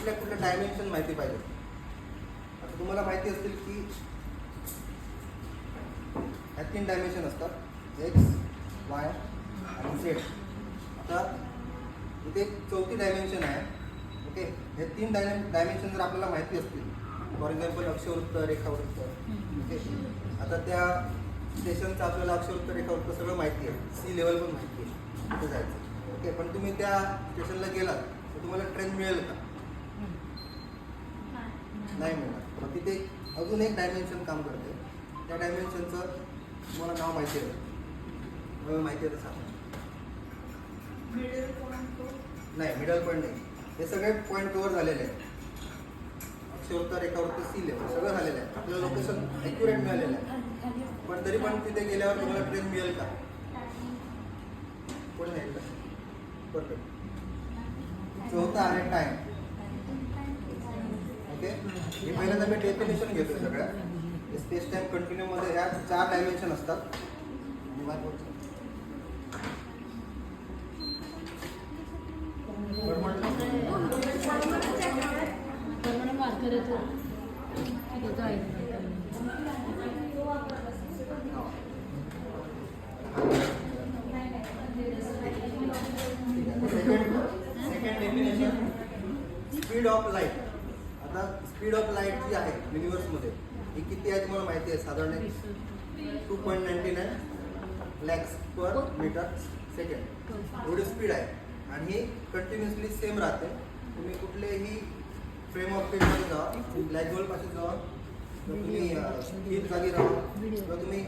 कुठल्या कुठल्या डायमेन्शन माहिती पाहिजे. आता तुम्हाला माहिती असतील की ह्या 3 डायमेन्शन असतात, एक्स, वाय आणि झेड. आता इथे 4थी डायमेन्शन आहे. ओके, हे 3 डायमेन्शन जर आपल्याला माहिती असतील, फॉर एक्झाम्पल अक्षवृत्त, रेखावृत्त. ओके, आता त्या स्टेशनचं आपल्याला अक्षवृत्त, रेखावृत्त सगळं माहिती आहे, सी लेवल पण माहिती आहे तिथे जायचं. ओके, पण तुम्ही त्या स्टेशनला गेलात तर तुम्हाला ट्रेन मिळेल का? नाही मिळणार. मग तिथे अजून एक डायमेन्शन काम करते. त्या डायमेन्शनचं तुम्हाला नाव माहिती आहे, माहिती आहे तर सांगा. नाही, मिडल पॉईंट नाही. हे सगळे पॉईंट कव्हर झालेले आहेत. अक्षवृत्त, रेखावृत्त, सी लेवल सगळं झालेलं आहे. आपल्याला लोकेशन ॲक्युरेट मिळालेलं आहे. पण तरी पण तिथे गेल्यावर तुम्हाला ट्रेन मिळेल का? कोणी नाही का? परफेक्ट. 4था आहे टाईम. ओके, हे पहिल्यांदा मी डेफिनेशन घेतो सगळ्या. स्पेस टाईम कंटिन्यूमध्ये ह्या 4 डायमेन्शन असतात. Second definition, speed of light. आता स्पीड ऑफ लाईट जी आहे युनिव्हर्समध्ये ही किती आहे तुम्हाला माहिती आहे? साधारण 2.99 लॅक्स पर मीटर सेकंड एवढी स्पीड आहे. आणि ही कंटिन्युअसली सेम राहते. तुम्ही कुठलेही फ्रेम ऑफ फील्डमध्ये जावा, ब्लॅक होलपासून जावा, तर तुम्ही स्थिर जागी राहा, किंवा तुम्ही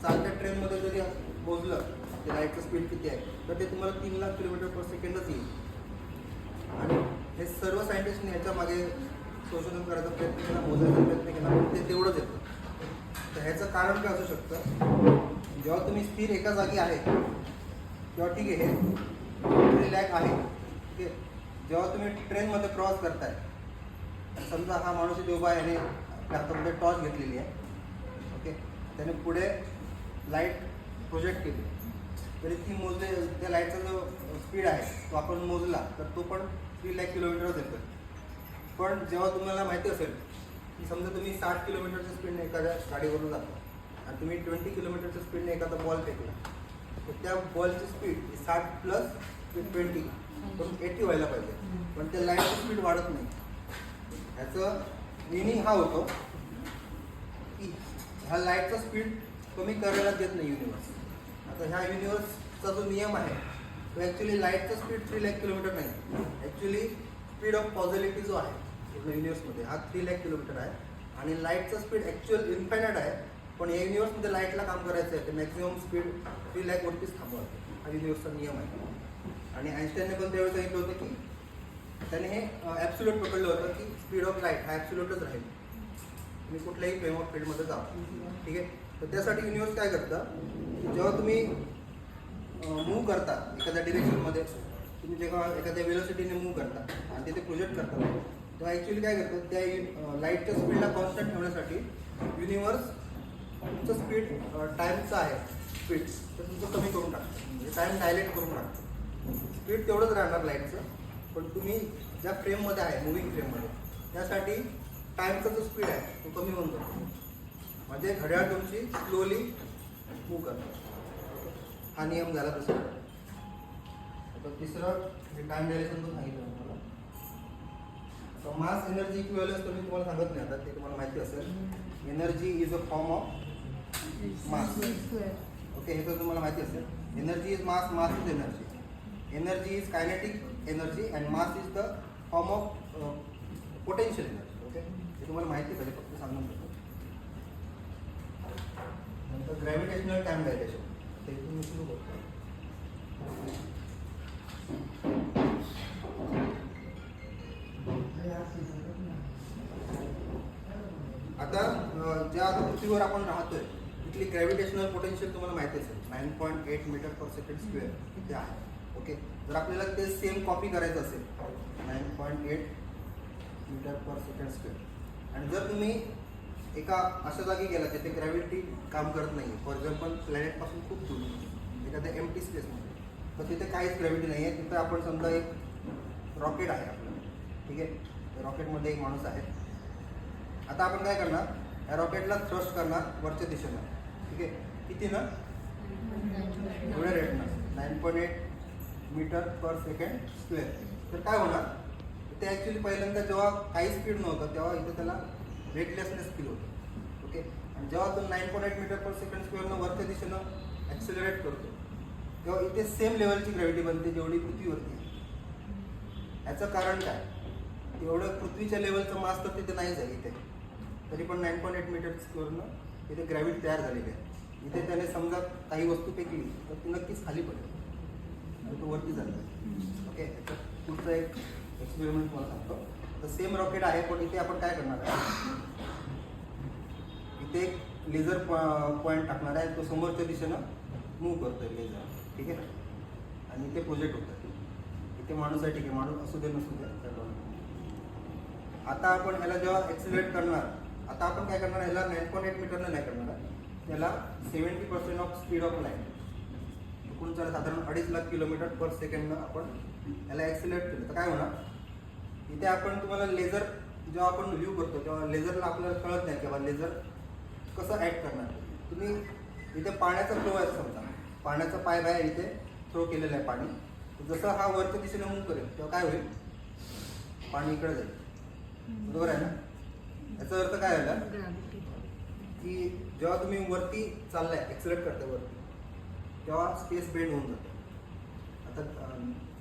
चालत्या ट्रेनमध्ये जरी मोजलं ते लाईटचं स्पीड किती आहे तर ते तुम्हाला 3 लाख किलोमीटर पर सेकंडच येईल. आणि हे सर्व सायंटिस्टने ह्याच्या मागे संशोधन करायचा प्रयत्न केला, मोजायचा प्रयत्न केला, पण ते तेवढंच येतं. तर ह्याचं कारण काय असू शकतं? जेव्हा तुम्ही स्थिर एका जागी आहे तेव्हा ठीक आहे, हे रिलॅक्स आहे. ठीक आहे, जेव्हा तुम्ही ट्रेनमध्ये प्रवास करताय, समजा हा माणूस इथे उभा आहे आणि हातामध्ये टॉर्च घेतलेली आहे. ओके, त्याने पुढे लाईट प्रोजेक्ट केली, तरी ती मोजले त्या लाईटचा जो स्पीड आहे तो आपण मोजला तर तो पण 3 लाख किलोमीटरच येतो. पण जेव्हा तुम्हाला माहिती असेल की समजा तुम्ही 60 किलोमीटरच्या स्पीडने एखाद्या गाडीवरून जातो आणि तुम्ही 20 किलोमीटरच्या स्पीडने एखादा बॉल फेकला, तर त्या बॉलची स्पीड 60 प्लस 20 पण 80 व्हायला पाहिजे. पण त्या लाईटची स्पीड वाढत नाही. ह्याचं मिनिंग हा होतो की ह्या लाईटचा स्पीड कमी करायला देत नाही युनिव्हर्स. आता ह्या युनिव्हर्सचा जो नियम आहे तो ॲक्च्युली लाईटचा स्पीड 3 लाख किलोमीटर नाही. ॲक्च्युली स्पीड ऑफ पॉझिटिव्हिटी जो आहे पूर्ण युनिव्हर्समध्ये हा 3 लाख किलोमीटर आहे. आणि लाईटचा स्पीड ॲक्च्युअल इन्फायनाईट आहे. पण या युनिव्हर्समध्ये लाईटला काम करायचं आहे, ते मॅक्झिमम स्पीड 3 लाख वरतीच थांबवते. हा युनिव्हर्सचा नियम आहे. आणि आईन्स्टाईनने पण त्यावेळी सांगितलं होतं की त्याने हे ॲब्सोल्यूट पकडलं होतं की स्पीड ऑफ लाईट हा ॲब्सोल्यूटच राहील, तुम्ही कुठल्याही फ्रेम ऑफ फील्डमध्ये जा. ठीक आहे, तर त्यासाठी युनिव्हर्स काय करतं, जेव्हा तुम्ही मूव्ह करता एखाद्या डिरेक्शनमध्ये, तुम्ही जेव्हा एखाद्या वेलोसिटीने मूव्ह करता आणि तिथे प्रोजेक्ट करता, तेव्हा ॲक्च्युली काय करतं, त्या लाईटच्या स्पीडला कॉन्स्टंट ठेवण्यासाठी युनिव्हर्स तुमचं स्पीड टाईमचं आहे स्पीड तर तुमचं कमी करून टाकतं, म्हणजे टाईम डायलेट करून टाकतं. स्पीड तेवढंच राहणार लाईटचं, पण तुम्ही ज्या फ्रेममध्ये आहे मुव्हिंग फ्रेममध्ये त्यासाठी टाईमचा जो स्पीड आहे तो कमी होऊन जातो. म्हणजे घड्याळ तुमची स्लोली मूव्ह करतो. हा नियम झाला दुसरा. आता तिसरं हे टाईम डायलेशन पण सांगितलं तुम्हाला. तर मास एनर्जी इक्विव्हॅलन्स तर मी तुम्हाला सांगत नाही, आता ते तुम्हाला माहिती असेल. Energy is a form of mass. Okay, हे तर तुम्हाला माहिती असेल. Energy is mass, mass is energy. Energy is kinetic energy and mass is the form of potential energy. Okay, हे तुम्हाला माहिती पाहिजे, फक्त सांगून देतो. नंतर ग्रॅव्हिटेशनल टाइम डायलेशन, ते तुम्ही सुरू करतो. आता ज्या पृथ्वीवर आपण राहतोय तिथली ग्रॅव्हिटेशनल पोटेन्शियल तुम्हाला माहिती असेल, 9.8 मीटर पर सेकंड स्क्वेअर इथे आहे. ओके, जर आपल्याला ते सेम कॉपी करायचं असेल 9.8 मीटर पर सेकंड स्क्वेअर, आणि जर तुम्ही एका अशा जागी गेला जिथे ग्रॅव्हिटी काम करत नाही, फॉर एक्झाम्पल प्लॅनेटपासून खूप दूर एखाद्या एम्प्टी स्पेसमध्ये, तर तिथे काहीच ग्रॅव्हिटी नाही आहे, तिथं आपण समजा एक रॉकेट आहे आपलं, ठीक आहे, रॉकेटमध्ये एक माणूस आहे. आता आपण काय करणार, या रॉकेटला थ्रस्ट करणार वरच्या दिशेनं. ठीक आहे, किती ना एवढ्या रेटनं 9.8 मीटर पर सेकंड स्क्वेअर. तर काय होणार, ते ॲक्च्युली पहिल्यांदा जेव्हा काही स्पीड नव्हतं तेव्हा इथे त्याला वेटलेसनेस फील होतं. ओके, आणि जेव्हा तो 9.8 मीटर पर सेकंड स्क्वेअरनं वरच्या दिशेनं ॲक्सिलरेट करतो तेव्हा इथे सेम लेवलची ग्रॅव्हिटी बनते जेवढी पृथ्वीवरती आहे. याचं कारण काय, एवढं पृथ्वीच्या लेवलचं मास तर तिथे नाहीच आहे इथे, तरी पण 9.8 मीटर स्क्वेअरनं इथे ग्रॅव्हिटी तयार झालेली आहे. इथे त्याने समजा काही वस्तू फेकली तर ती नक्कीच खाली पडेल आणि तो वरती जातो. ओके, याचं पुढचं एक एक्सपेरिमेंट मला सांगतो. तर सेम रॉकेट आहे, पण इथे आपण काय करणार आहे, इथे एक लेझर पॉईंट टाकणार आहे. तो समोरच्या दिशेनं मूव्ह करतोय लेझर. ठीक आहे, आणि इथे प्रोजेक्ट होतं. इथे माणूस आहे, ठीक आहे, माणूस असू दे नसू दे. आता आपण ह्याला जेव्हा ॲक्सिलरेट करणार, आता आपण काय करणार, ह्याला 9.8 मीटरनं नाही करणार आहे, त्याला 70% ऑफ स्पीड ऑफ लाईट, एकूण साधारण 2.5 लाख किलोमीटर पर सेकंडनं आपण ह्याला ॲक्सिलरेट केलं तर काय होणार. इथे आपण तुम्हाला लेझर जेव्हा आपण व्ह्यू करतो तेव्हा लेझरला आपल्याला कळत नाही किंवा लेझर कसं ॲक्ट करणार. तुम्ही इथे पाण्याचा फ्लो आहे, समजा पाण्याचा पाईप आहे, इथे थ्रो केलेलं आहे पाणी. जसं हा वरच्या दिशेने मूव्ह करेल तेव्हा काय होईल, पाणी इकडे जाईल. बरोबर आहे ना. याचा अर्थ काय झाला की जेव्हा तुम्ही वरती चाललाय, ॲक्सिलरेट करताय वरती, तेव्हा स्पेस बेंड होऊन जातो. आता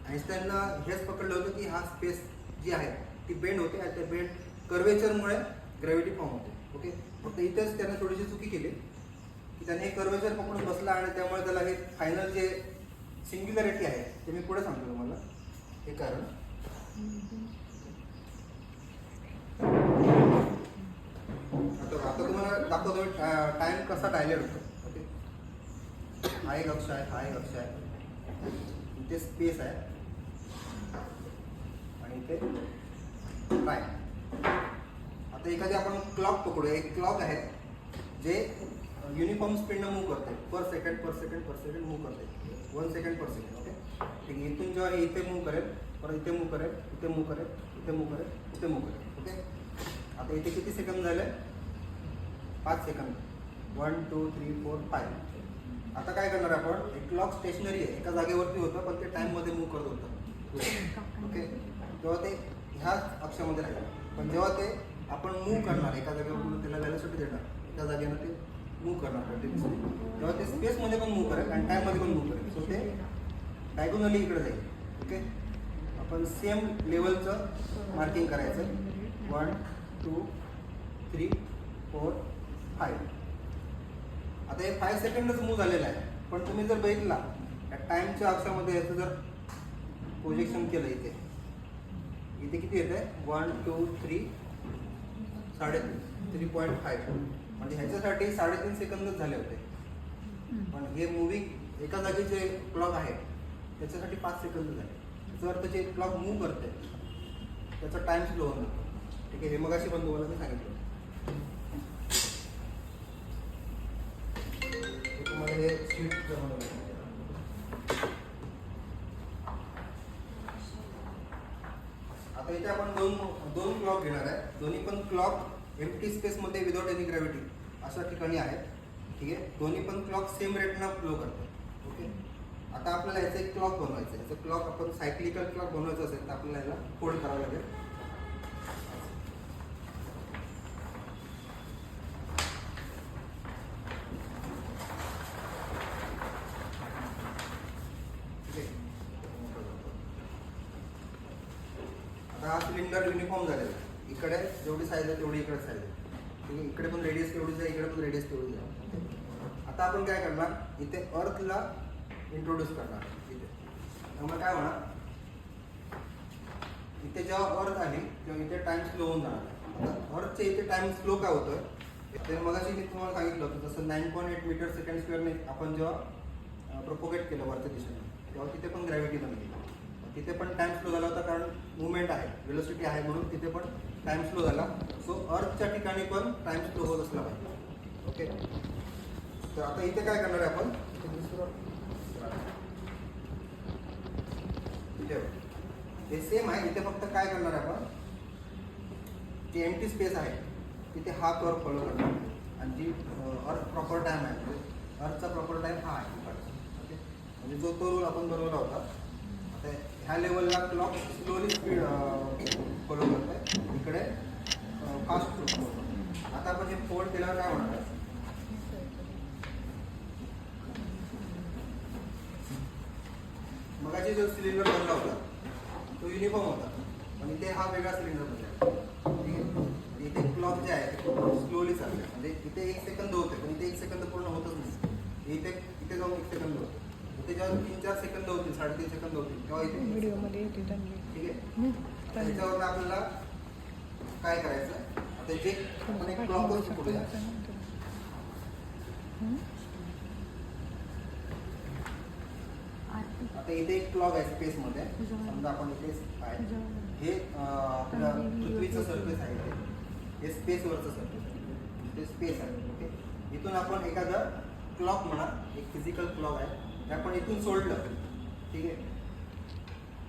आईन्स्टाईनला हेच पकडलं होतं की हा स्पेस जी आहे ती बेंड होते आणि त्या बेंड कर्वेचरमुळे ग्रॅव्हिटी फॉर्म होते. ओके, फक्त इथेच त्याने थोडीशी चुकी केली की त्याने हे कर्वेचर पकडून बसला आणि त्यामुळे त्याला हे फायनल जे सिंग्युलॅरिटी आहे ते मी पुढे सांगतो तुम्हाला हे कारण. आता तुम्हाला दाखवतो टाइम कसा डायलेट होतो. ओके, हा एक अक्ष आहे, हा एक अक्ष आहे, इथे स्पेस आहे आणि इथे टाइम. आता एखादी आपण क्लॉक पकडू, एक क्लॉक आहे जे युनिफॉर्म स्पीडनं मूव्ह करते, पर सेकंड मूव्ह करते, 1 सेकंड पर सेकंड. ओके, ठीक आहे, इथून जेव्हा इथे मूव्ह करेल, परत इथे मूव्ह करेल, इथे मूव्ह करेल, इथे मूव्ह करेल, इथे मूव्ह करेल. ओके, आता इथे किती सेकंद झाले, 5 सेकंद. 1 2 3 4 5. आता काय करणार आपण, एक क्लॉक स्टेशनरी आहे, एका जागेवरती होतं पण ते टाईममध्ये मूव्ह करत होतं. ओके, तेव्हा ते ह्याच अक्षामध्ये राहील. पण जेव्हा ते आपण मूव्ह करणार एका जागेवर, त्याला व्हॅलोसिटी देणार, एका जागेनं ते मूव्ह करणार कंटिन्युअसली, तेव्हा ते स्पेसमध्ये पण मूव्ह करेल आणि टाईममध्ये पण मूव्ह करेल. सो ते डायगोनली इकडे जाईल. ओके, आपण सेम लेवलचं मार्किंग करायचं. 1 2 3 4 5. आता हे 5 सेकंडच मूव्ह झालेलं आहे, पण तुम्ही जर बघितला या टाईमच्या अक्षामध्ये याचं जर प्रोजेक्शन केलं, इथे इथे किती येते, 1 2 3 3.5. 3.5 म्हणजे ह्याच्यासाठी 3.5 सेकंदच झाले होते. पण हे मूव्हिंग एका जागी जे क्लॉक आहे त्याच्यासाठी 5 सेकंद झाले. याचा अर्थ जे क्लॉक मूव्ह करते त्याचा टाइम स्लो होऊन जातो. ठीक आहे, हे मगाशी पण तुम्हाला मी सांगितलं. तुम्हाला हे स्वीट आता इथे आपण दोन क्लॉक घेणार आहे. दोन्ही पण क्लॉक एम्प्टी स्पेसमध्ये विदाउट एनी ग्रॅव्हिटी अशा ठिकाणी आहेत. ठीक आहे, दोन्ही पण क्लॉक सेम रेटनं फ्लो करतात. ओके, आता आपल्याला याचं एक क्लॉक बनवायचं आहे. याचं क्लॉक आपण सायक्लिकल क्लॉक बनवायचं असेल तर आपल्याला याला फोल्ड करावं लागेल. आता हा सिलेंडर युनिफॉर्म झालेला आहे. इकडे जेवढी साईज आहे तेवढी इकडे साईज आहे. ठीक आहे, इकडे पण रेडियस तेवढीच आहे, इकडे पण रेडियस तेवढीच आहे. आता आपण काय करणार, इथे अर्थला इंट्रोड्यूस करणार. इथे त्यामुळे काय होणार, इथे जेव्हा अर्थ आली तेव्हा इथे टाइम स्लो होऊन जाणार. आता अर्थचे इथे टाइम स्लो काय होतं ते मगाशी मी तुम्हाला सांगितलं होतं. जसं 9.8 मीटर सेकंड स्क्वेअरने आपण जेव्हा प्रोपोगेट केलं वरच्या दिशेने तेव्हा तिथे पण ग्रॅव्हिटी बनली. तिथे पण टाइम स्लो झाला होता कारण मुवमेंट आहे, वेलोसिटी आहे, म्हणून तिथे पण टाइम स्लो झाला. सो अर्थच्या ठिकाणी पण टाइम स्लो होत असला पाहिजे. ओके, तर आता इथे काय करणार आहे आपण, हे सेम आहे. इथे फक्त काय करणार आहे आपण, जी एम्प्टी स्पेस आहे तिथे हा कर्व फॉलो करणार आणि जी अर्थ प्रॉपर टाईम आहे अर्थचा प्रॉपर टाईम हा आहे ओके. म्हणजे जो तो रूल आपण बनवला होता आता ह्या लेवलला क्लॉक स्लोली स्पीड फॉलो करत आहे, इकडे फास्ट फॉलो करतो. आता आपण हे फोल्ड केल्यावर काय होणार आहे, मगाशी जो सिलेंडर बनला होता तो युनिफॉर्म होता पण इथे हा वेगळा सिलेंडर बनला. ठीक आहे, इथे क्लॉक जे आहे ते स्लोली चालते, म्हणजे इथे 1 सेकंद होते पण इथे 1 सेकंद पूर्ण होतच नाही. इथे जाऊन 1 सेकंद होतं, इथे जेव्हा 3-4 सेकंद होतील 3.5 सेकंद होतील तेव्हा इथे व्हिडिओमध्ये येते त्यांनी. ठीक आहे. त्याच्यावर आपल्याला काय करायचं, आता जे आपण एक क्लॉक पुढे आता इथे एक क्लॉक आहे स्पेसमध्ये, समजा आपण इथे आहे हे आपल्या पृथ्वीचं सरफेस आहे, हे स्पेसवरचं सरफेस आहे, ते स्पेस आहे. ओके, इथून आपण एखादा क्लॉक म्हणा एक फिजिकल क्लॉक आहे ते आपण इथून सोडलं. ठीक आहे,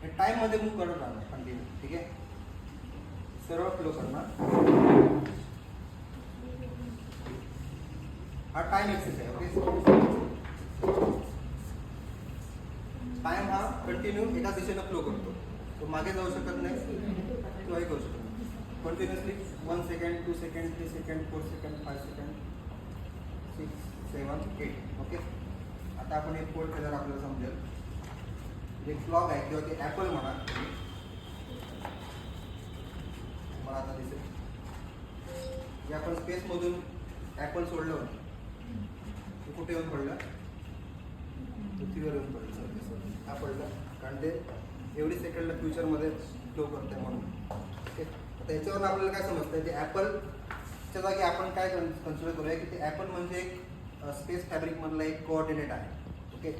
हे टाईममध्ये मूव्ह करत राहणार कंटिन्यू. ठीक आहे, सर्व फ्लो करणार. हा टाइम एक्सिस आहे. ओके, टाइम हा कंटिन्यू एका दिशेनं फ्लो करतो, तो मागे जाऊ शकत नाही किंवाही करू शकत नाही. Continuously 1 second 2 second 3 second 4 second 5 second 6 7 8. Okay, आता आपण एक फोल्ड केल्यावर आपल्याला समजेल जे क्लॉक आहे किंवा ते ॲपल म्हणा मला आता दिसेल जे आपण स्पेसमधून ॲपल सोडलं होतं ते कुठे येऊन पडलं, पृथ्वीवर येऊन पडलं सरफेसवर हा पडला, कारण ते एवढी सेकंडला फ्युचरमध्ये फ्लो करते म्हणून. ओके, आता याच्यावरून आपल्याला काय समजतं की ॲपलच्या जागी आपण काय कन्सिडर करूया की ते ॲपल म्हणजे एक स्पेस फॅब्रिकमधला एक कोऑर्डिनेट आहे. ओके,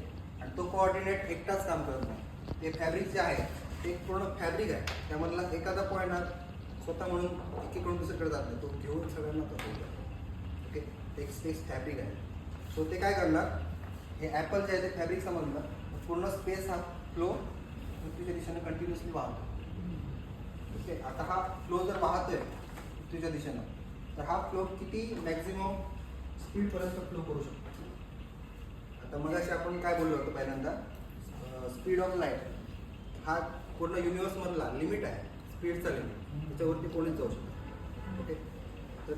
आणि तो कोऑर्डिनेट एकटाच काम करत नाही, ते फॅब्रिक जे आहे ते एक पूर्ण फॅब्रिक आहे, त्यामधला एखादा पॉईंट हा स्वतः म्हणून एकीकडून दुसरीकडे जात नाही, तो घेऊन सगळ्यांना करतो. ओके, ते एक स्पेस फॅब्रिक आहे. सो ते काय करणार, हे ॲपल जे आहे ते फॅब्रिक समजलं, पूर्ण स्पेस हा फ्लो पृथ्वीच्या दिशेने कंटिन्युअसली वाहतो. ओके, आता हा फ्लो जर वाहतोय पृथ्वीच्या दिशेनं तर हा फ्लो किती मॅक्झिमम स्पीडपर्यंत फ्लो करू शकतो. आता मगाशी आपण काय बोललो होतो पहिल्यांदा, स्पीड ऑफ लाईट हा पूर्ण युनिवर्समधला लिमिट आहे, स्पीडचा लिमिट, त्याच्यावरती कोणीच जाऊ शकतो. ओके, तर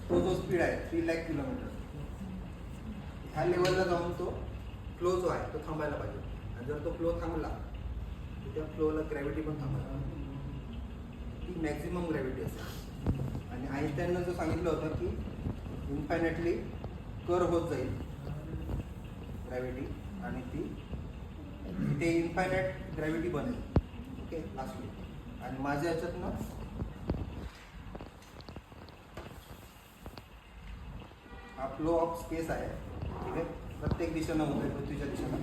तो जो स्पीड आहे 3 लाख किलोमीटर ह्या लेवलला जाऊन तो फ्लो जो आहे तो थांबायला पाहिजे. आणि जर तो फ्लो थांबला तर त्या फ्लोला ग्रॅव्हिटी पण थांबायला ती मॅक्झिमम ग्रॅव्हिटी असेल. आणि आईन्स्टाईननं जो सांगितलं होतं की इन्फायनेटली कर होत जाईल ग्रॅव्हिटी आणि ती तिथे इन्फायनाईट ग्रॅव्हिटी बनेल. Okay, lastly. आणि माझ्या याच्यातनं हा फ्लो ऑफ स्पेस आहे. ठीक आहे, प्रत्येक दिशेनं होत आहे पृथ्वीच्या दिशेनं.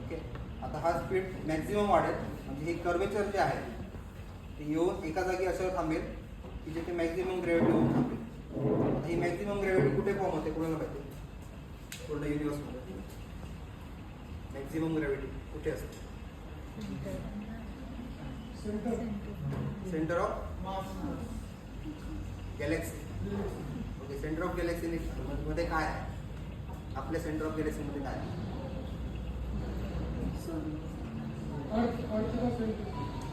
ओके, आता हा स्पीड मॅक्झिमम वाढेल, म्हणजे हे कर्वेचर जे आहे ते येऊन एका जागी असं थांबेल की जिथे मॅक्झिमम ग्रॅव्हिटी होऊन थांबेल. आता ही मॅक्झिमम ग्रॅव्हिटी कुठे फॉर्म होते कोणाला माहिती, पूर्ण युनिवर्समध्ये मॅक्झिमम ग्रॅव्हिटी कुठे असते, centre of Galaxy. Okay, centre of Galaxy मध्ये काय आहे, आपल्या सेंटर ऑफ गॅलेक्सी मध्ये काय आहे,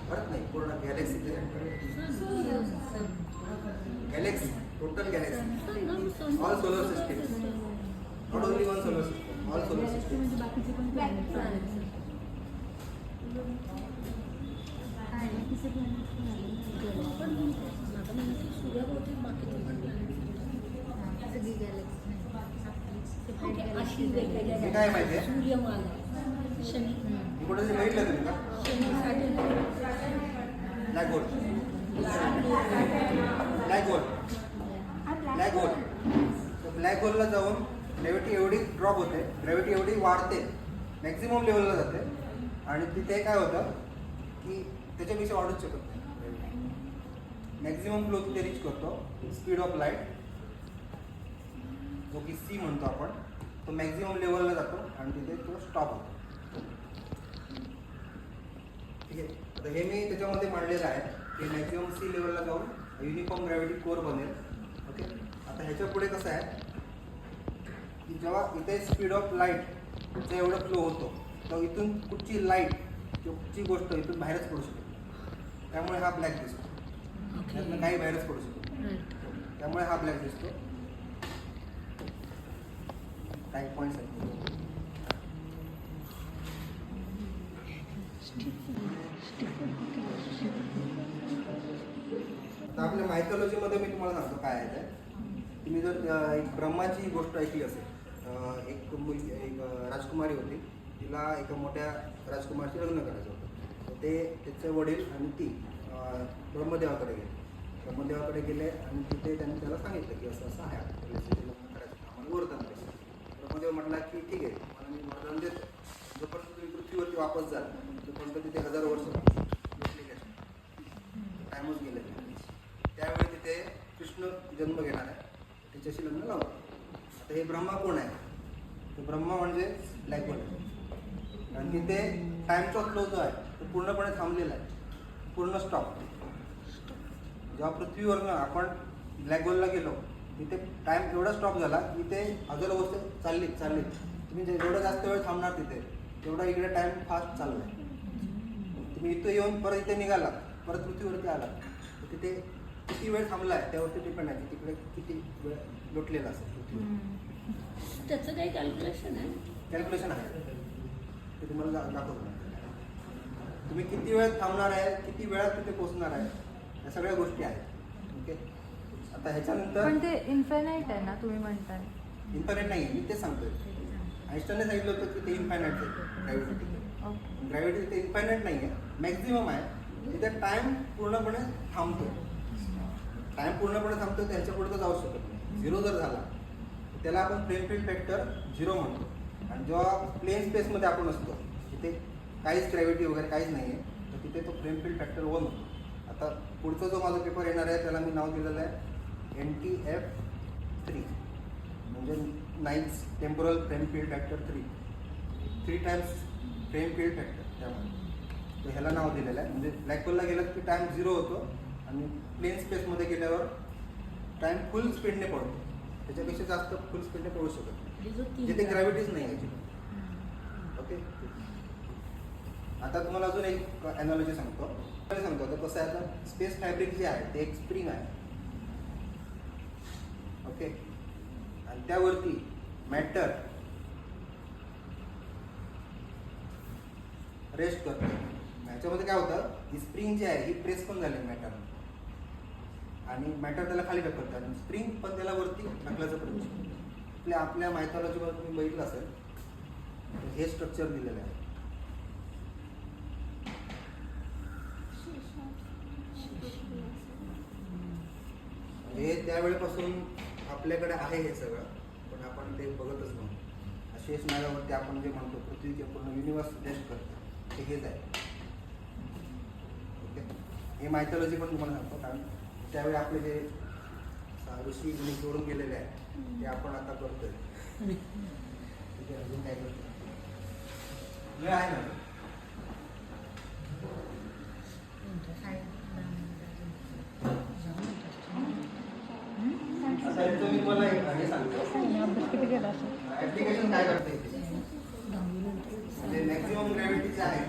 अर्थ नाही, पूर्ण गॅलेक्सीचे centre, galaxy, total galaxy, all solar system, not only one solar system, all solar system. काय माहिती आहे कुठे बघितलं तुम्ही का, black hole, black hole, black hole. Black होलला जाऊन ग्रॅव्हिटी एवढी ड्रॉप होते, ग्रॅव्हिटी एवढी वाढते, मॅक्झिमम लेवलला जाते आणि तिथे काय होतं की त्याच्यापेक्षा वाढूच शकत नाही. मॅक्झिमम फ्लो तिथे रीच करतो, स्पीड ऑफ लाईट जो की सी म्हणतो आपण, तो मॅक्झिमम लेवलला जातो आणि तिथे तो स्टॉप होतो. ठीक आहे, आता हे मी त्याच्यामध्ये मांडलेलं आहे की मॅक्झिमम सी लेवलला जाऊन युनिफॉर्म ग्रॅव्हिटी कोर बनेल. ओके, आता ह्याच्या पुढे कसं आहे की जेव्हा इथे स्पीड ऑफ लाईटचा एवढा फ्लो होतो तेव्हा इथून कुठची लाईट किंवा कुठची गोष्ट इथून बाहेरच पडू शकते. त्यामुळे हा ब्लॅक दिसतो. त्यातनं काही बाहेरच पडू शकतो. त्यामुळे हा ब्लॅक दिसतो. काही पॉईंट्स आहेत. आता आपल्या मायथॉलॉजीमध्ये मी तुम्हाला सांगतो काय आहे ते. तुम्ही जर एक ब्रह्माची गोष्ट ऐकली असेल, एक मुलगी एक राजकुमारी होती, तिला एका मोठ्या राजकुमारशी लग्न करायचं होतं. तर ते त्याचे वडील आणि ती ब्रह्मदेवाकडे गेले. ब्रह्मदेवाकडे गेले आणि तिथे त्यांनी त्याला सांगितलं की असं असं आहे, लग्न करायचं, आम्हाला वरदान द्यायचं. ब्रह्मदेव म्हटला की ठीक आहे, मला मी वरदान देतो, जोपर्यंत तुम्ही पृथ्वीवरती वापस जाल तोपर्यंत तिथे 1000 वर्ष भेटले गेले, टाईमच गेले. त्यावेळी तिथे कृष्ण जन्म घेणार आहे, त्याच्याशी लग्न लावलं. आता हे ब्रह्मा कोण आहे? तर ब्रह्मा म्हणजे ब्लॅक होल आहे. आणि तिथे टाईमचा फ्लो जो आहे तो पूर्णपणे थांबलेला आहे, पूर्ण स्टॉप. जेव्हा पृथ्वीवरनं आपण ब्लॅक होलला गेलो तिथे टाईम एवढा स्टॉप झाला की ते 1000 वर्ष चाललीत. तुम्ही जेवढा जास्त वेळ थांबणार तिथे तेवढा इकडे टाईम फास्ट चालला आहे. तुम्ही इथं येऊन परत इथे निघाला, परत पृथ्वीवरती आला, तर तिथे किती वेळ थांबला आहे त्यावरती डिपेंड आहे, तिकडे किती वेळ लोटलेला असेल पृथ्वीवर. त्याचं काही कॅल्क्युलेशन आहे? कॅल्क्युलेशन आहे ते तुम्हाला दाखवतो. तुम्ही किती वेळ थांबणार आहे, किती वेळात तिथे पोहोचणार आहे, या सगळ्या गोष्टी आहेत. ओके, आता ह्याच्यानंतर पण ते इन्फिनाइट आहे ना तुम्ही म्हणताय? इन्फायनाईट नाही आहे, मी तेच सांगतोय. आईन्स्टाईनने सांगितलं होतं की ते इन्फायनाईट आहे ग्रॅव्हिटी. ग्रॅव्हिटी तिथे इन्फायनाईट नाही आहे, मॅक्झिमम आहे. तिथे टाईम पूर्णपणे थांबतो. टाईम पूर्णपणे थांबतो, तर ह्याच्या पुढे तर जाऊ शकत नाही. 0 जर झाला त्याला आपण फ्रेम फील्ड फॅक्टर 0 म्हणतो. आणि जेव्हा प्लेन स्पेसमध्ये आपण असतो तिथे काहीच ग्रॅव्हिटी वगैरे काहीच नाही आहे, तर तिथे तो फ्रेम फील्ड फॅक्टर 1 होतो. आता पुढचा जो माझा पेपर येणार आहे त्याला मी नाव दिलेलं आहे NTF3, म्हणजे ninth temporal frame field factor 3 times frame field factor. त्यामुळे तर ह्याला नाव दिलेलं आहे. म्हणजे ब्लॅक होलला गेलं की टाईम 0 होतो आणि प्लेन स्पेसमध्ये गेल्यावर टाईम फुल स्पीडने पडतो. त्याच्यापेक्षा जास्त फुल स्पीडने पडू शकत नाही, जिथे ग्रॅव्हिटीच नाही आहे. ओके, आता तुम्हाला अजून एक ॲनॉलॉजी सांगतो. तर कसं आहे, आता स्पेस फॅब्रिक जे आहे ते एक स्प्रिंग आहे. ओके, आणि त्यावरती मॅटर रेस्ट करतो. ह्याच्यामध्ये काय होतं, ही स्प्रिंग जी आहे ही प्रेस पण झाली मॅटर, आणि मॅटर त्याला खाली ढकलतं आणि स्प्रिंग पण त्याला वरती ढकलायचं प्रयत्न. आपल्या मायथॉलॉजीमध्ये तुम्ही बघितलं असेल, हे स्ट्रक्चर दिलेलं आहे. हे त्यावेळेपासून आपल्याकडे आहे हे सगळं, पण आपण ते बघतच नव्हतो. शेष नागावरती आपण जे म्हणतो पृथ्वीचे पूर्ण युनिवर्स रेस्ट करतो ते हेच आहे. ओके, हे मायथॉलॉजी पण तुम्हाला सांगतो, कारण त्यावेळी आपले जे ऋषी मुनी सोडून गेलेले आहे ते आपण आता करतोय. ठीक आहे, अजून काय करतो वेळ आहे ना? आता याचं मी तुम्हाला हे सांगतो, ऍप्लिकेशन काय करते. म्हणजे मॅक्झिमम ग्रॅव्हिटी जे आहे,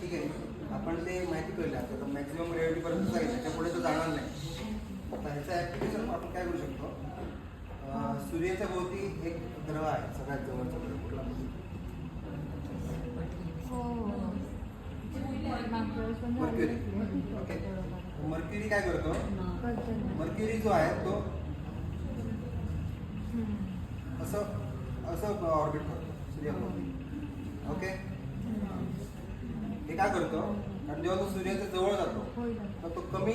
ठीक आहे, आपण ते माहिती कळलं. आता मॅक्झिमम ग्रॅव्हिटीपर्यंत जाईल, त्याच्या पुढे तो जाणार नाही. आता ह्याचं ऍप्लिकेशन आपण काय करू शकतो, सूर्याच्या भोवती एक ग्रह आहे सगळ्यात जवळचा ग्रह कुठला? मर्क्युरी. ओके, मर्क्युरी काय करतो, मर्क्युरी जो आहे तो असं ऑर्बिट करतो सूर्याभोवती. ओके, हे काय करतो, कारण जेव्हा तो सूर्याच्या जवळ जातो तर तो कमी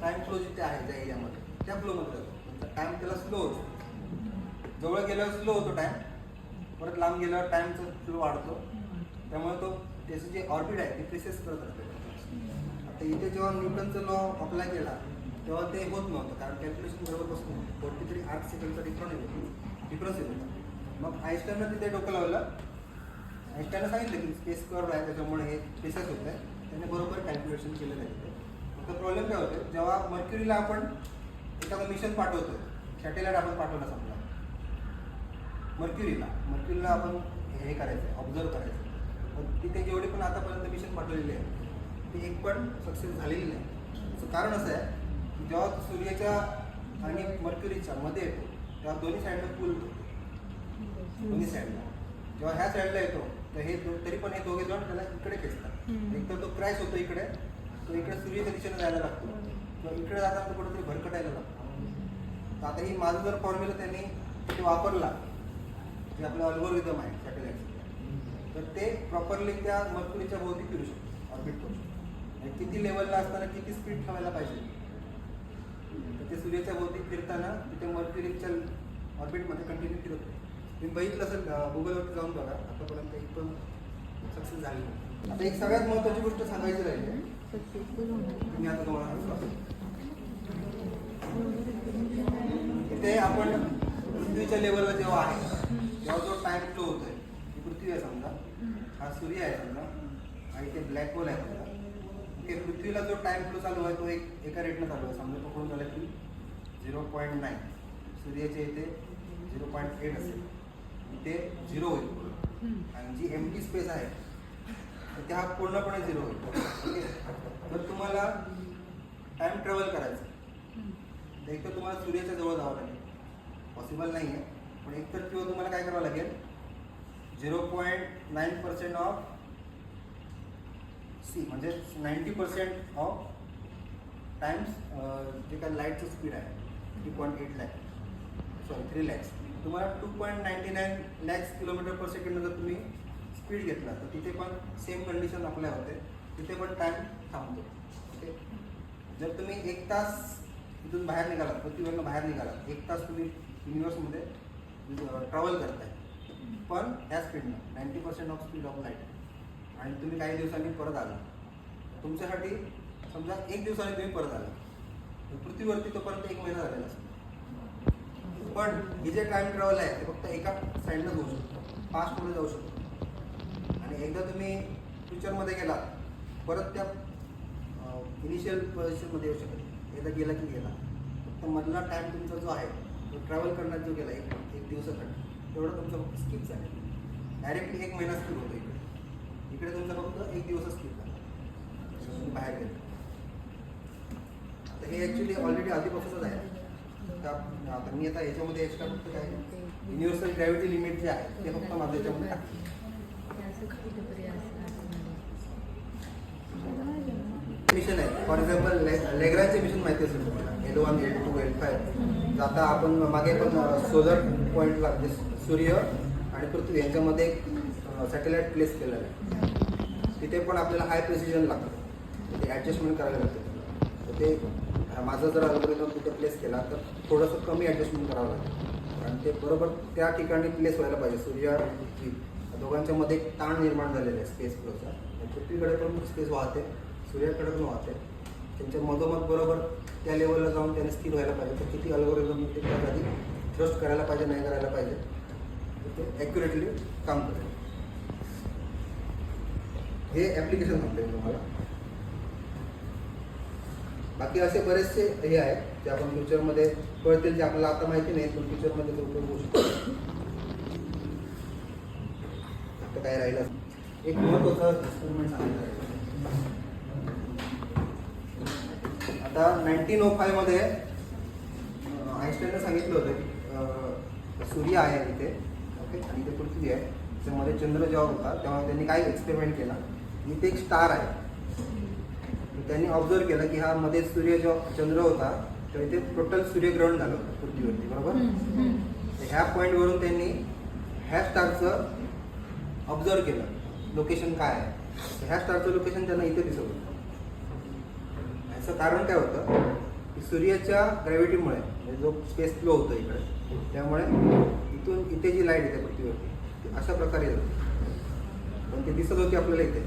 टाइम फ्लो जिथे आहे त्या एरियामध्ये त्या फ्लोमध्ये जातो. टाइम त्याला स्लो होतो. जवळ गेल्यावर स्लो होतो टाइम, परत लांब गेल्यावर टाइमचा फ्लो वाढतो. त्यामुळे तो त्याचं जे ऑर्बिट आहे ते प्रिसेस करत राहते. आता इथे जेव्हा न्यूटनचा लॉ अप्लाय केला तेव्हा ते होत नव्हतं, कारण कॅल्क्युलेशन बरोबर बसत नव्हतं. 43 8 सेकंडचा डिफरन्स येत होता. मग आईन्स्टाईननं तिथे डोकं लावलं. आईन्स्टाईननं सांगितलं की स्पेस कर्व आहे त्याच्यामुळे हे प्रिसेस होत आहे. त्याने बरोबर कॅल्क्युलेशन केलेलं आहे. फक्त प्रॉब्लेम काय होते, जेव्हा मर्क्युरीला आपण एखादं मिशन पाठवतो, सॅटेलाईट आपण पाठवला समजा मर्क्युरीला आपण हे करायचं, ऑब्झर्व करायचं, पण तिथे जेवढे पण आतापर्यंत मिशन पाठवलेले आहेत ते एक पण सक्सेस झालेली नाही. याचं कारण असं आहे की जेव्हा सूर्याच्या आणि मर्क्युरीच्या मध्ये येतो तेव्हा दोन्ही साईडला पूल होतो, दोन्ही साईडला. जेव्हा ह्या साईडला येतो तर हे तरी पण हे दोघे जण त्याला इकडे खेचतात. एक तर तो क्रॅश होतो इकडे, तो इकडे सूर्याच्या दिशेने जायला लागतो किंवा इकडे जाताना तो कुठेतरी भरकटायला लागतो. तर आता ही माझं जर फॉर्म्युला त्यांनी ते वापरला, जे आपलं अल्गोरिदम आहे सॅटेलाईटचं, तर ते प्रॉपरली त्या मर्क्युरीच्या भोवती फिरू शकतो, ऑर्बिट करू शकतो. आणि किती लेवलला असताना किती स्पीड ठेवायला पाहिजे, तर ते सूर्याच्या भोवती फिरताना तिथे मर्क्युरीच्या ऑर्बिटमध्ये कंटिन्यू फिरत होते. तुम्ही बघितलं असेल गुगलवरती जाऊन बघा, आतापर्यंत एक पण सक्सेस झाली नाही. आता एक सगळ्यात महत्त्वाची गोष्ट सांगायची राहिली, मी आता तुम्हाला सांगतो. इथे आपण पृथ्वीच्या लेवलला जेव्हा आहे तेव्हा जो टाइम फ्लो होतोय, ही पृथ्वी आहे समजा, हा सूर्य आहे समजा, आणि ते ब्लॅक होल आहे समजा. ते पृथ्वीला जो टाइम फ्लो चालू आहे तो एका रेटनं चालू आहे. समजा तो कोण झाला की 0.9, सूर्याच्या इथे 0.8 असेल, इथे 0 होईल, आणि जी एम्प्टी स्पेस आहे तर ते हा पूर्णपणे 0 होईल. ओके, जर तुम्हाला टाइम ट्रॅव्हल करायचं तर एक तर तुम्हाला सूर्याच्या जवळ जावं लागेल, पॉसिबल नाही आहे, पण एकतर किंवा तुम्हाला काय करावं लागेल, 0.9% ऑफ सी म्हणजे 90% ऑफ टाइम्स जे काय लाईटचं स्पीड आहे 3.8 लॅक, सॉरी 3 लॅक्स, तुम्हाला 2.99 लॅक्स किलोमीटर पर सेकंड जर तुम्ही स्पीड घेतला तर तिथे पण सेम कंडिशन अप्लाय होते, तिथे पण टाइम थांबतो. ओके, जर तुम्ही 1 तास इथून बाहेर निघालात, पृथ्वीवरनं बाहेर निघालात, 1 तास तुम्ही युनिवर्समध्ये ट्रॅव्हल करताय, पण ह्या स्पीडनं 90% ऑफ स्पीड ऑफ लाईट, आणि तुम्ही काही दिवसांनी परत आला, तुमच्यासाठी समजा 1 दिवसाने तुम्ही परत आला, पृथ्वीवरती तोपर्यंत 1 महिना झालेला असतो. पण हे जे टाइम ट्रॅव्हल आहे ते फक्त एका साईडनं जाऊ शकतो, पास्टमध्ये जाऊ शकतो. आणि एकदा तुम्ही फ्युचरमध्ये गेलात, परत त्या इनिशियल पोझिशनमध्ये येऊ शकत. एकदा गेला की गेला, फक्त मधला टाइम तुमचा जो आहे तो ट्रॅव्हल करण्यात जो गेला एक दिवसासाठी, तेवढं तुमचं फक्त स्किप झालं. डायरेक्टली 1 महिना स्किप होतो इकडे तुमचा फक्त 1 दिवस स्किप झाला, तुम्ही बाहेर गेला. आता हे ॲक्च्युली ऑलरेडी आधीपासूनच आहे. आता मी आता याच्यामध्ये एक्स्ट्रा फक्त काय युनिव्हर्सल ग्रॅव्हिटी लिमिट जे आहे ते फक्त माझं याच्यामध्ये टाकते. मिशन आहे, फॉर एक्झाम्पल लेग्रांचे मिशन माहिती असेल तुम्हाला, L1, L2, L5. आता आपण मागे पण सोलर पॉईंटला म्हणजे सूर्य आणि पृथ्वी यांच्यामध्ये एक सॅटेलाईट प्लेस केलेलं आहे. तिथे पण आपल्याला हाय प्रेसिजन लागतं, ते ॲडजस्टमेंट करायला लागतं. तर ते माझं जर अल्गोरिदम तिथे प्लेस केला तर थोडंसं कमी ॲडजस्टमेंट करावं लागतं, आणि ते बरोबर त्या ठिकाणी प्लेस व्हायला पाहिजे. सूर्य आणि पृथ्वी दोघांच्या मध्ये एक ताण निर्माण झालेला आहे स्पेस फ्लोचा. पृथ्वीकडे पण स्पेस वाहते, सूर्याकडे पण वाहते, त्यांच्या मधोमध बरोबर त्या लेवलला जाऊन त्याने स्थिर व्हायला पाहिजे. तर किती अल्गोरिदम ते त्या जागी ट्रस्ट करायला पाहिजे, नाही करायला पाहिजे, तर ते ॲक्युरेटली काम करेल. हे ॲप्लिकेशन म्हणतो मी तुम्हाला. बाकी असे बरेचसे हे आहेत जे आपण फ्युचरमध्ये कळतील, जे आपल्याला आता माहिती नाही पण फ्युचरमध्ये ते उपयोग होऊ शकतो. आता काय राहिलं, एक महत्त्वाचं एक्सपेरिमेंट सांगितलं. आता 1905 मध्ये आईन्स्टाईनने सांगितलं होतं की सूर्य आहे इथे, ओके, आणि इथे पृथ्वी आहे, त्याच्यामध्ये चंद्र जेव्हा होता तेव्हा त्यांनी काय एक्सपेरिमेंट केला, इथे एक स्टार आहे. त्यांनी ऑब्झर्व केलं की हा मध्ये सूर्य जेव्हा चंद्र होता तेव्हा इथे टोटल सूर्यग्रहण झालं होतं पृथ्वीवरती, बरोबर. ह्या पॉईंटवरून त्यांनी ह्या स्टारचं ऑब्झर्व केलं लोकेशन काय आहे. ह्या स्टारचं लोकेशन त्यांना इथे दिसत होतं. याचं कारण काय होतं की सूर्याच्या ग्रॅव्हिटीमुळे म्हणजे जो स्पेस फ्लो होतो इकडे, त्यामुळे इथून इथे जी लाईट येते पृथ्वीवरती ती अशा प्रकारे येत होती, पण ते दिसत होती आपल्याला इथे.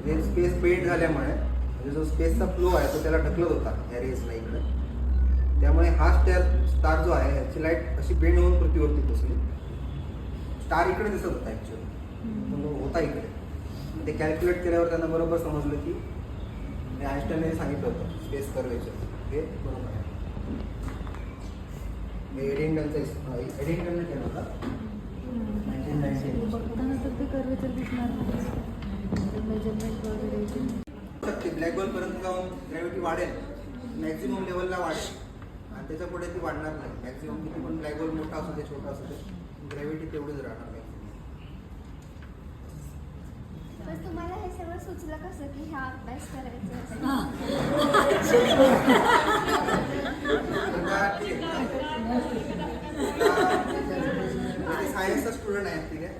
जे स्पेस बेंड झाल्यामुळे म्हणजे जो स्पेसचा फ्लो आहे तो त्याला ढकलत होता या रेसला इकडे, त्यामुळे हा स्टार जो आहे याची लाईट अशी बेंड होऊन पृथ्वीवरती पोचली. स्टार इकडे दिसत होता ॲक्च्युअली, पण होता इकडे. ते कॅल्क्युलेट केल्यावर त्यांना बरोबर समजलं की आईन्स्टाईनने सांगितलं होतं स्पेस कर्वेचर हे बरोबर आहे. हे एडिंग्टनने केलं होतं 1990. बघताना तर ते कर्वेचर दिसणार मेजरमेंट वगैरे शकते ब्लॅक होल पर्यंत जाऊन ग्रॅव्हिटी वाढेल, मॅक्झिमम लेवलला वाढेल आणि त्याच्या पुढे ती वाढणार नाही. मॅक्झिमम किती पण ब्लॅक होल मोठा असू दे छोटा असू दे ग्रॅव्हिटी तेवढीच राहणार नाही. तर तुम्हाला हे सगळं सुचलं कसं की हा अभ्यास करायचा असेल? सायन्सचा स्टुडंट आहे ठीक आहे.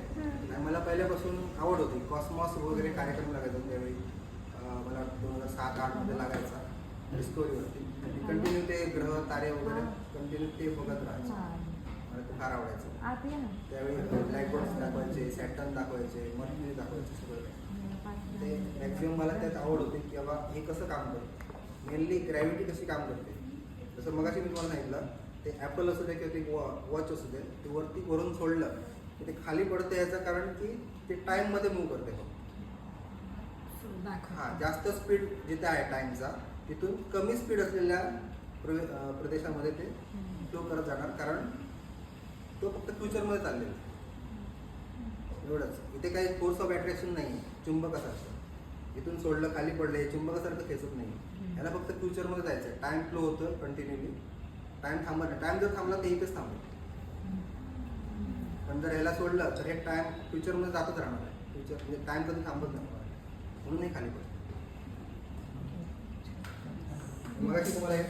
आणि मला पहिल्यापासून आवड होती. कॉस्मॉस वगैरे कार्यक्रम लागायचा त्यावेळी मला 2007-08 मध्ये लागायचा डिस्कवरीवरती. कंटिन्यू ते ग्रह तारे वगैरे कंटिन्यू ते बघत राहायचे. मला ते फार आवडायचं. आत ये ना. त्यावेळी ब्लॅक होल्स दाखवायचे, सॅटर्न दाखवायचे, मर्क्युरी दाखवायचे सगळं. ते मॅक्झिमम मला त्यात आवड होती की बाबा हे कसं काम करतं, मेनली ग्रॅव्हिटी कशी काम करते. जसं मगाशी मी तुम्हाला सांगितलं ते ॲपल असू दे किंवा ते वॉच असू दे ते वरून सोडलं की ते खाली पडतं याचं कारण की ते टाईममध्ये मूव्ह करते. हां, जास्त स्पीड जिथे आहे टाईमचा तिथून कमी स्पीड असलेल्या प्रदेशामध्ये ते फ्लो करत जाणार कारण तो फक्त फ्युचरमध्ये चाललेला एवढंच. इथे काही फोर्स ऑफ अट्रॅक्शन नाही. चुंबकासारखं इथून सोडलं खाली पडलं हे चुंबकासारखं खेचत नाही. याला फक्त फ्युचरमध्ये जायचं आहे. टाईम फ्लो होतं कंटिन्युअली. टाईम थांबत नाही. टाईम जर थांबला तर इथेच थांबतो. पण जर याला सोडलं तर हे टाईम फ्युचरमध्ये जातच राहणार आहे. फ्युचर म्हणजे टाईम कधी थांबत नाही म्हणून हे खाली पडतं. मग तुम्हाला एक